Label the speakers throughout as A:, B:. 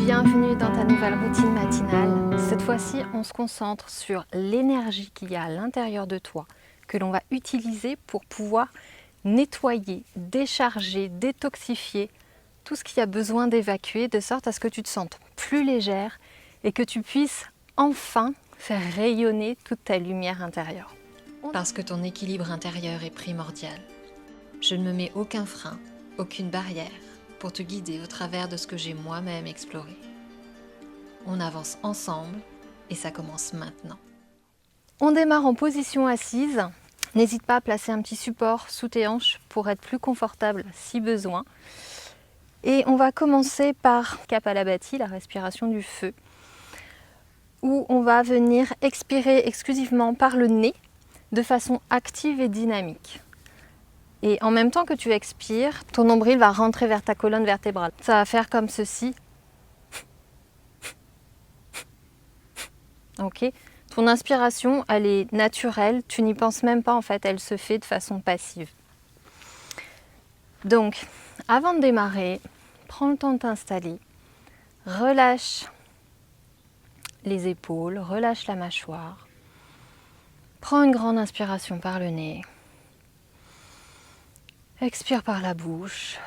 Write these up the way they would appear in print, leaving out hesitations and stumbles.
A: Bienvenue dans ta nouvelle routine matinale. Cette fois-ci, on se concentre sur l'énergie qu'il y a à l'intérieur de toi, que l'on va utiliser pour pouvoir nettoyer, décharger, détoxifier tout ce qui a besoin d'évacuer, de sorte à ce que tu te sentes plus légère et que tu puisses enfin faire rayonner toute ta lumière intérieure. Parce que ton équilibre intérieur est primordial. Je ne me mets aucun frein, aucune barrière pour te guider au travers de ce que j'ai moi-même exploré. On avance ensemble et ça commence maintenant. On démarre en position assise. N'hésite pas à placer un petit support sous tes hanches pour être plus confortable si besoin. Et on va commencer par Kapalabhati, la respiration du feu, où on va venir expirer exclusivement par le nez de façon active et dynamique. Et en même temps que tu expires, ton nombril va rentrer vers ta colonne vertébrale. Ça va faire comme ceci. Ok ? Ton inspiration, elle est naturelle, tu n'y penses même pas en fait, elle se fait de façon passive. Donc, avant de démarrer, prends le temps de t'installer, relâche les épaules, relâche la mâchoire, prends une grande inspiration par le nez, expire par la bouche,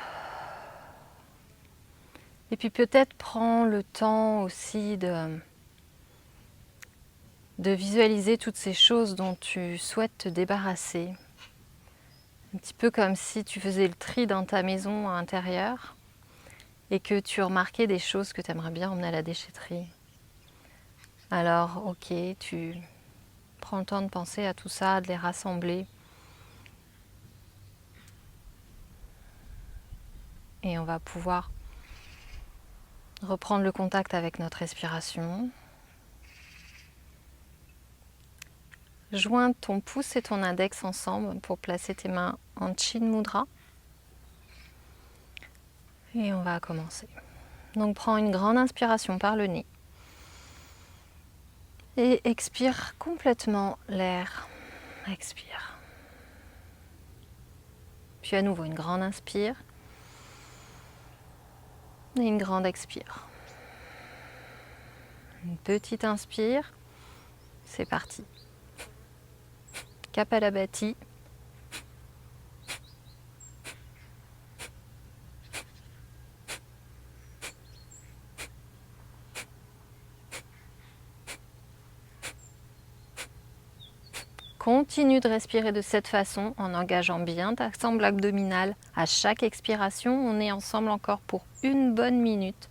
A: et puis peut-être prends le temps aussi de visualiser toutes ces choses dont tu souhaites te débarrasser. Un petit peu comme si tu faisais le tri dans ta maison intérieure et que tu remarquais des choses que tu aimerais bien emmener à la déchetterie. Alors, ok, tu prends le temps de penser à tout ça, de les rassembler. Et on va pouvoir reprendre le contact avec notre respiration. Joins ton pouce et ton index ensemble pour placer tes mains en Chin Mudra. Et on va commencer. Donc prends une grande inspiration par le nez. Et expire complètement l'air. Expire. Puis à nouveau une grande inspire. Et une grande expire. Une petite inspire. C'est parti. Kapalabhati. Continue de respirer de cette façon en engageant bien ta sangle abdominale à chaque expiration. On est ensemble encore pour une bonne minute.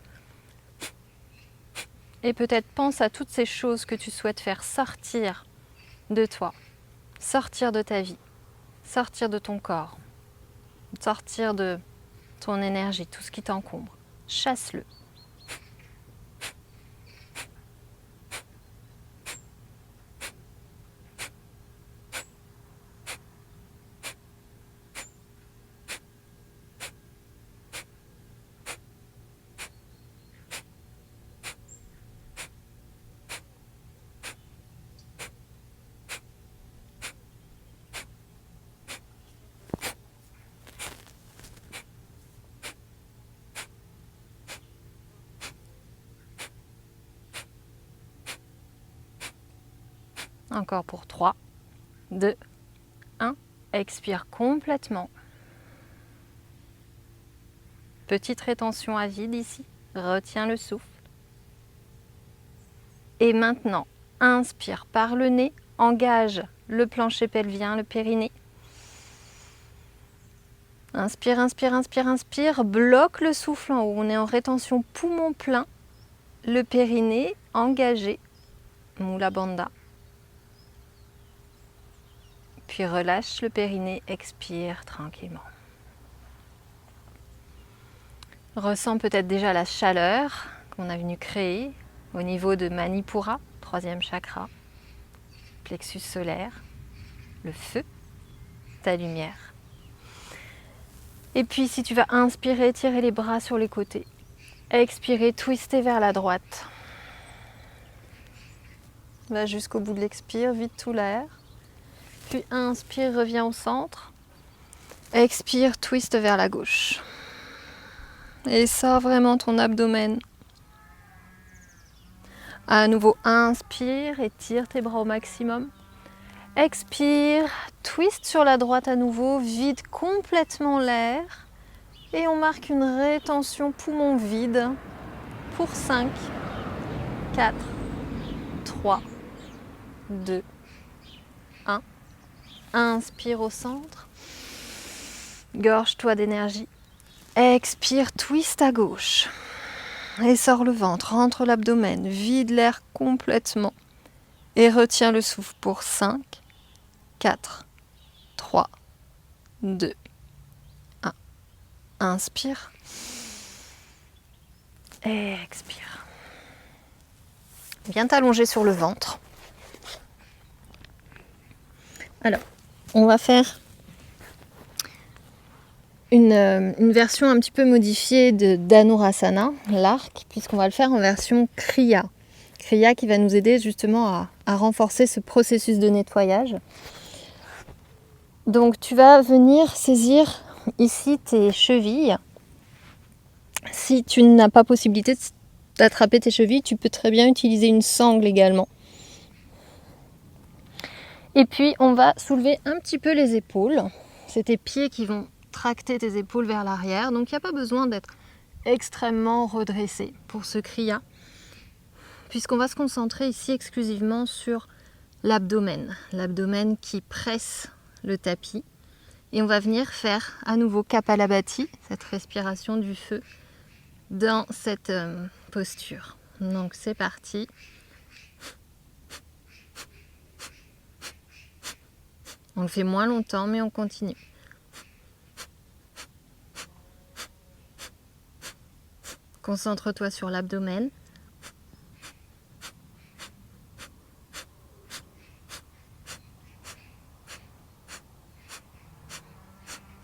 A: Et peut-être pense à toutes ces choses que tu souhaites faire sortir de toi, sortir de ta vie, sortir de ton corps, sortir de ton énergie, tout ce qui t'encombre. Chasse-le. Encore pour 3, 2, 1. Expire complètement. Petite rétention à vide ici. Retiens le souffle. Et maintenant, inspire par le nez. Engage le plancher pelvien, le périnée. Inspire, inspire, inspire, inspire. Bloque le souffle en haut. On est en rétention poumon plein. Le périnée engagé. Mula Bandha. Puis relâche le périnée, expire tranquillement. Ressens peut-être déjà la chaleur qu'on a venu créer au niveau de Manipura, 3e chakra, plexus solaire, le feu, ta lumière. Et puis si tu vas inspirer, tirer les bras sur les côtés. Expirer, twister vers la droite. Va jusqu'au bout de l'expire, vide tout l'air. Puis inspire, reviens au centre. Expire, twist vers la gauche. Et sors vraiment ton abdomen À nouveau, inspire, étire tes bras au maximum. Expire, twist sur la droite à nouveau, vide complètement l'air. Et on marque une rétention poumon vide pour 5, 4, 3, 2, 1. Inspire au centre. Gorge-toi d'énergie. Expire, twist à gauche. Et sors le ventre, rentre l'abdomen, vide l'air complètement. Et retiens le souffle pour 5, 4, 3, 2, 1. Inspire. Et expire. Viens t'allonger sur le ventre. Alors, on va faire une version un petit peu modifiée d'Anurasana, l'arc, puisqu'on va le faire en version Kriya. Kriya qui va nous aider justement à renforcer ce processus de nettoyage. Donc tu vas venir saisir ici tes chevilles. Si tu n'as pas possibilité d'attraper tes chevilles, tu peux très bien utiliser une sangle également. Et puis on va soulever un petit peu les épaules. C'est tes pieds qui vont tracter tes épaules vers l'arrière. Donc il n'y a pas besoin d'être extrêmement redressé pour ce kriya, puisqu'on va se concentrer ici exclusivement sur l'abdomen. L'abdomen qui presse le tapis. Et on va venir faire à nouveau Kapalabhati, cette respiration du feu, dans cette posture. Donc c'est parti. On le fait moins longtemps, mais on continue. Concentre-toi sur l'abdomen.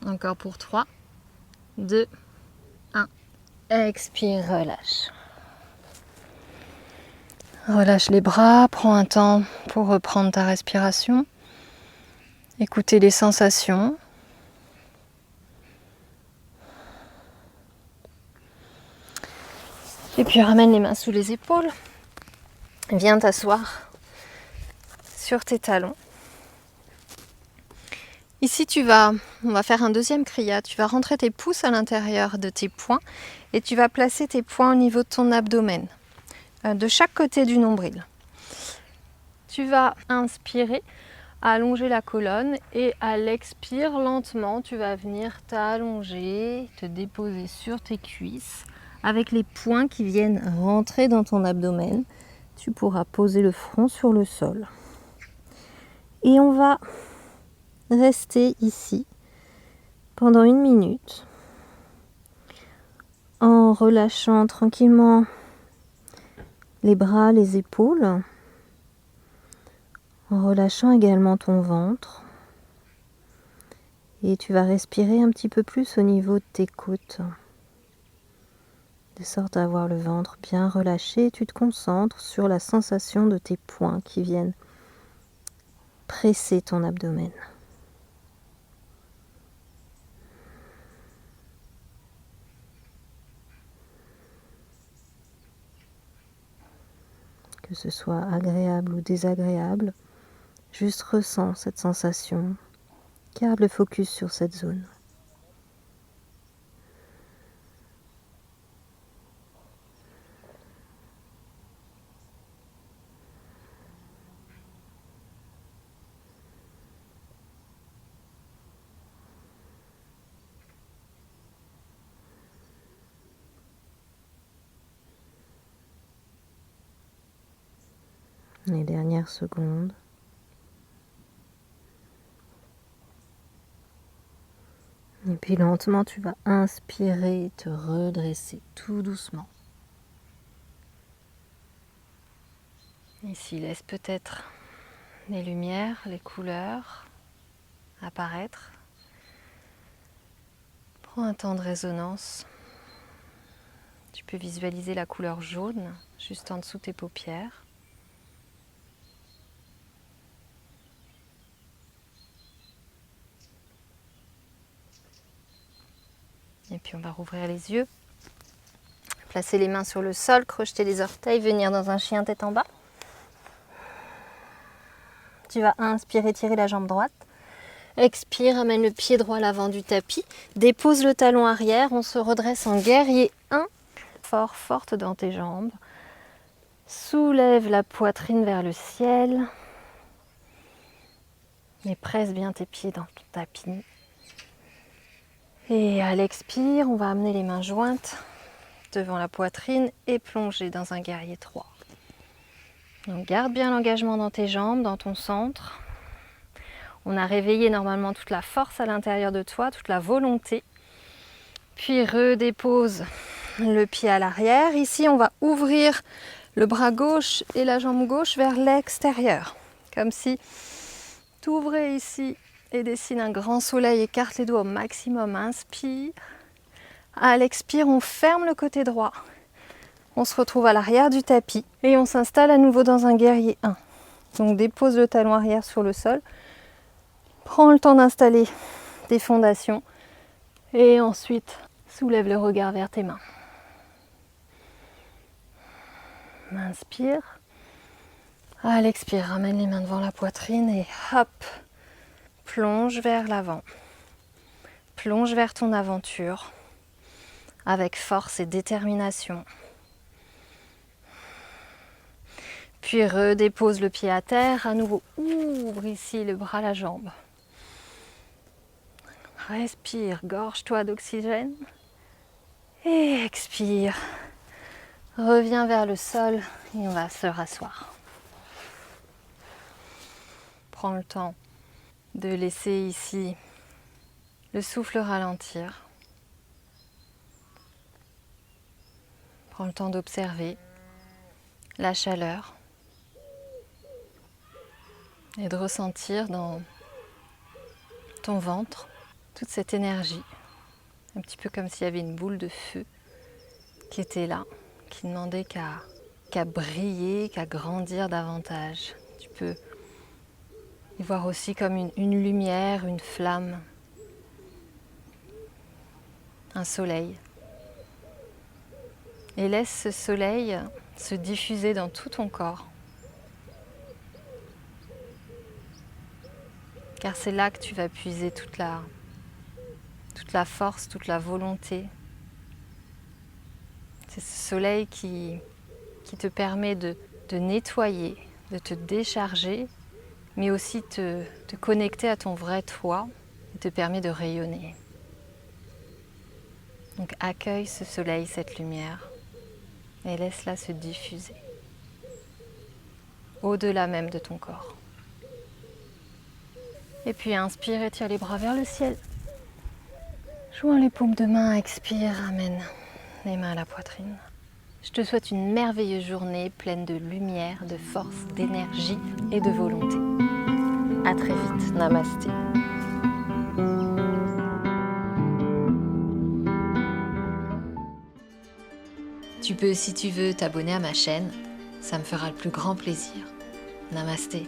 A: Encore pour 3, 2, 1. Expire, relâche. Relâche les bras, prends un temps pour reprendre ta respiration. Écoutez les sensations. Et puis ramène les mains sous les épaules. Viens t'asseoir sur tes talons. Ici, on va faire un deuxième kriya. Tu vas rentrer tes pouces à l'intérieur de tes poings et tu vas placer tes poings au niveau de ton abdomen, de chaque côté du nombril. Tu vas inspirer, allonger la colonne et à l'expire, lentement, tu vas venir t'allonger, te déposer sur tes cuisses avec les poings qui viennent rentrer dans ton abdomen. Tu pourras poser le front sur le sol. Et on va rester ici pendant 1 minute en relâchant tranquillement les bras, les épaules, en relâchant également ton ventre. Et tu vas respirer un petit peu plus au niveau de tes côtes, de sorte à avoir le ventre bien relâché. Tu te concentres sur la sensation de tes poings qui viennent presser ton abdomen. Que ce soit agréable ou désagréable, juste ressens cette sensation. Garde le focus sur cette zone. Les dernières secondes. Et puis lentement, tu vas inspirer, te redresser tout doucement. Ici, laisse peut-être les lumières, les couleurs apparaître. Prends un temps de résonance. Tu peux visualiser la couleur jaune juste en dessous de tes paupières. Et puis on va rouvrir les yeux. Placer les mains sur le sol, crocheter les orteils, venir dans un chien tête en bas. Tu vas inspirer, tirer la jambe droite. Expire, amène le pied droit à l'avant du tapis. Dépose le talon arrière, on se redresse en guerrier 1. Fort, forte dans tes jambes. Soulève la poitrine vers le ciel. Et presse bien tes pieds dans ton tapis. Et à l'expire, on va amener les mains jointes devant la poitrine et plonger dans un guerrier 3. Donc garde bien l'engagement dans tes jambes, dans ton centre. On a réveillé normalement toute la force à l'intérieur de toi, toute la volonté. Puis redépose le pied à l'arrière. Ici, on va ouvrir le bras gauche et la jambe gauche vers l'extérieur. Comme si tu ouvrais ici et dessine un grand soleil, écarte les doigts au maximum, inspire. À l'expire, on ferme le côté droit. On se retrouve à l'arrière du tapis et on s'installe à nouveau dans un guerrier 1. Donc dépose le talon arrière sur le sol. Prends le temps d'installer tes fondations et ensuite soulève le regard vers tes mains. Inspire. À l'expire, ramène les mains devant la poitrine et hop, plonge vers l'avant. Plonge vers ton aventure avec force et détermination. Puis redépose le pied à terre, à nouveau ouvre ici le bras, la jambe. Respire, gorge-toi d'oxygène et expire. Reviens vers le sol et on va se rasseoir. Prends le temps de laisser ici le souffle ralentir. Prends le temps d'observer la chaleur et de ressentir dans ton ventre toute cette énergie, un petit peu comme s'il y avait une boule de feu qui était là, qui demandait qu'à briller, qu'à grandir davantage. Tu peux y voir aussi comme une lumière, une flamme, un soleil. Et laisse ce soleil se diffuser dans tout ton corps. Car c'est là que tu vas puiser toute la force, toute la volonté. C'est ce soleil qui te permet de nettoyer, de te décharger, mais aussi te connecter à ton vrai toi et te permet de rayonner. Donc accueille ce soleil, cette lumière, et laisse-la se diffuser au-delà même de ton corps. Et puis inspire, étire les bras vers le ciel. Joins les paumes de main, expire, ramène les mains à la poitrine. Je te souhaite une merveilleuse journée pleine de lumière, de force, d'énergie et de volonté. À très vite, namasté. Tu peux, si tu veux, t'abonner à ma chaîne. Ça me fera le plus grand plaisir. Namasté.